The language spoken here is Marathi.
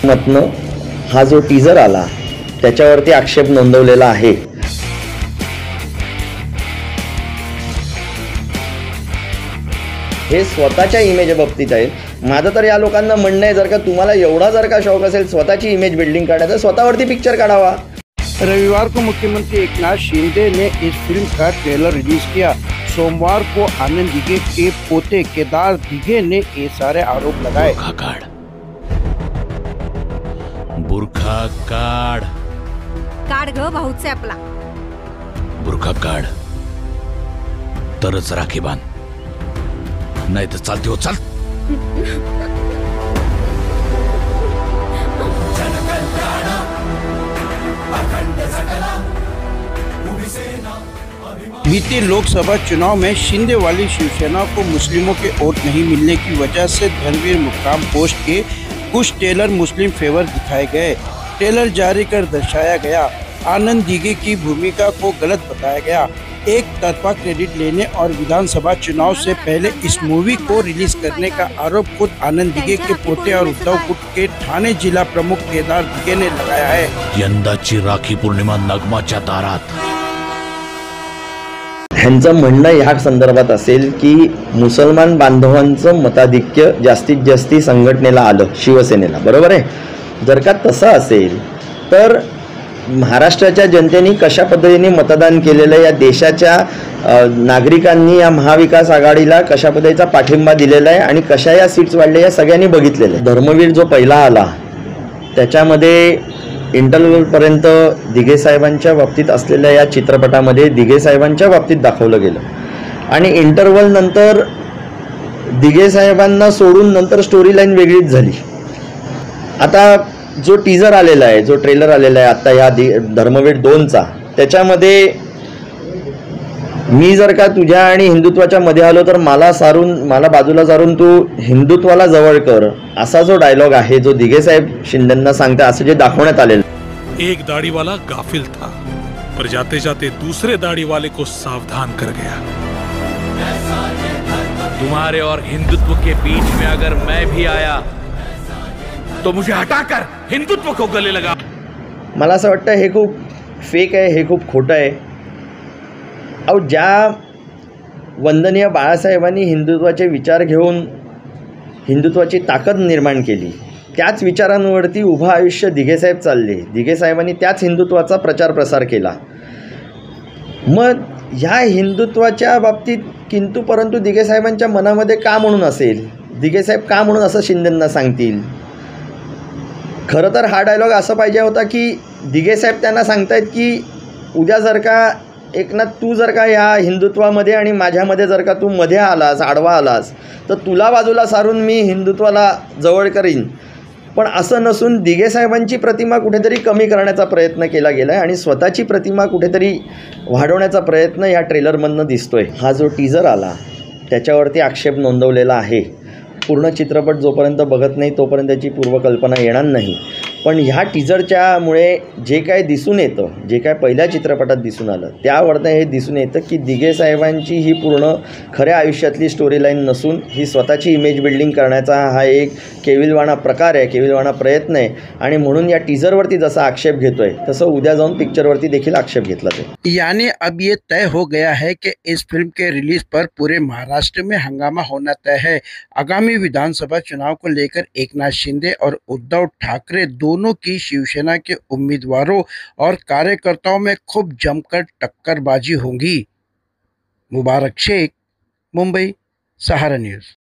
मतनं हा जो टीजर आला त्याच्यावरती आक्षेप नोंदवलेला आहे। हे स्वतःच्या इमेज बाबतीत आहे। माझं तर या लोकांना म्हणणं आहे, जर का तुम्हाला एवढा जर का शौक असेल स्वतःची इमेज बिल्डिंग करण्याचा, स्वतःवरती पिक्चर काढावा। रविवार को मुख्यमंत्री एकनाथ शिंदे ने इस फिल्म का ट्रेलर रिलीज किया। सोमवार को आनंद दिघे के पोते केदार दिघे ने ये सारे आरोप लगाए। बुरखा काढ काढ ग भाऊचे आपला बुरखा काढ तरच राखी बांध, नाही तर चालते हो चाल। बीते लोकसभा चुनाव में शिंदे वाली शिवसेना को मुस्लिमों के वोट नहीं मिलने की वजह से धर्मवीर मुक्काम पोस्ट के कुछ ट्रेलर मुस्लिम फेवर दिखाए गए। ट्रेलर जारी कर दर्शाया गया, आनंद दिघे की भूमिका को गलत बताया गया। एक तरफा क्रेडिट लेने और विधानसभा चुनाव से पहले इस मूवी को रिलीज करने का आरोप खुद आनंद दिघे के पोते और उद्धव गुट के ठाणे जिला प्रमुख केदार दिघे ने लगाया है। यंदाची राखी पौर्णिमा नगमाच्या दारात। ह्यांचं म्हणणं ह्या संदर्भात असेल की मुसलमान बांधवांचं मताधिक्य जास्तीत जास्त संघटनेला आलं, शिवसेनेला, बरोबर आहे। जर का तसं असेल तर महाराष्ट्राच्या जनतेने कशा पद्धतीने मतदान केलेलं, या देशाच्या नागरिकांनी या महाविकास आघाडीला कशा पद्धतीचा पाठिंबा दिलेला आहे आणि कशा या सीट्स वाढल्या या सगळ्यांनी बघितलेलं आहे। धर्मवीर जो पहिला आला त्याच्यामध्ये इंटरव्ह्यूपर्यंत दिघे साहेबांच्या बाबतीत असलेल्या या चित्रपटामध्ये दिघे साहेबांच्या बाबतीत दाखवलं गेलं आणि इंटरव्हल नंतर दिघे साहेबांना सोडून नंतर स्टोरी लाईन वेगळीच झाली। आता जो टीजर आलेला आहे, जो ट्रेलर आलेला आहे आता या धर्मवीर 2चा, त्याच्यामध्ये मी जर का तुझ्या आणि हिंदुत्वाच्या मध्ये आलो तर मला बाजूला सारून तू हिंदुत्वाला जवळ कर, असा जो डायलॉग आहे जो दिघे साहेब शिंदेंना सांगता, असं जे दाखवण्यात आलेलं। एक दाढ़ी वाला गाफिल था, पर जाते जाते दूसरे दाढ़ी वाले को सावधान कर गया। तुम्हारे और हिंदुत्व के बीच में अगर मैं भी आया तो मुझे हटाकर हिंदुत्व को गले लगा। मला असं वाटतं हे खूप फेक आहे, हे खूप खोटं आहे। अहो, ज्या वंदनीय बाळासाहेबांनी हिंदुत्वाचे विचार घेऊन हिंदुत्वाची ताकद निर्माण केली, त्याच विचारांवरती उभं आयुष्य दिघे साहेब चालले। दिघे साहेबांनी त्याच हिंदुत्वाचा प्रचार प्रसार केला। मग ह्या हिंदुत्वाच्या बाबतीत किंतु परंतु दिघे साहेबांच्या मनामध्ये का म्हणून असेल, दिघे साहेब का म्हणून असं शिंदेंना सांगतील? खरं तर हा डायलॉग असा पाहिजे होता की दिघे साहेब त्यांना सांगतायत की उद्या जर का एकनाथ तू जर का ह्या हिंदुत्वामध्ये आणि माझ्यामध्ये जर का तू मध्ये आलास, आडवा आलास, तर तुला बाजूला सारून मी हिंदुत्वाला जवळ करीन। पण असं नसून दिघे साहेबांची प्रतिमा कुठेतरी कमी करण्याचा प्रयत्न केला गेला आहे आणि स्वतःची प्रतिमा कुठेतरी वाढवण्याचा प्रयत्न या ट्रेलरमधनं दिसतोय। हा जो टीजर आला त्याच्यावरती आक्षेप नोंदवलेला आहे। पूर्ण चित्रपट जोपर्यंत बघत नाही तोपर्यंत त्याची पूर्वकल्पना येणार नाही, पण ह्या टीजरच्यामुळे जे काय दिसून येतं, जे काय पहिल्या चित्रपटात दिसून आलं त्यावरनं हे दिसून येतं की दिघे साहेबांची ही पूर्ण खऱ्या आयुष्यातली स्टोरी लाईन नसून ही स्वतःची इमेज बिल्डिंग करण्याचा हा एक केविलवाणा प्रकार आहे, केविलवाणा प्रयत्न आहे। आणि म्हणून या टीजरवरती जसा आक्षेप घेतोय तसं उद्या जाऊन पिक्चरवरती देखील आक्षेप घेतला जाईल। यानी अब ये तय हो गया है कि इस फिल्म के रिलीज पर पूरे महाराष्ट्र में हंगामा होना तय है। आगामी विधानसभा चुनाव को लेकर एकनाथ शिंदे और उद्धव ठाकरे दोनों की शिवसेना के उम्मीदवारों और कार्यकर्ताओं में खूब जमकर टक्करबाजी होगी। मुबारक शेख, मुंबई, सहारा न्यूज़।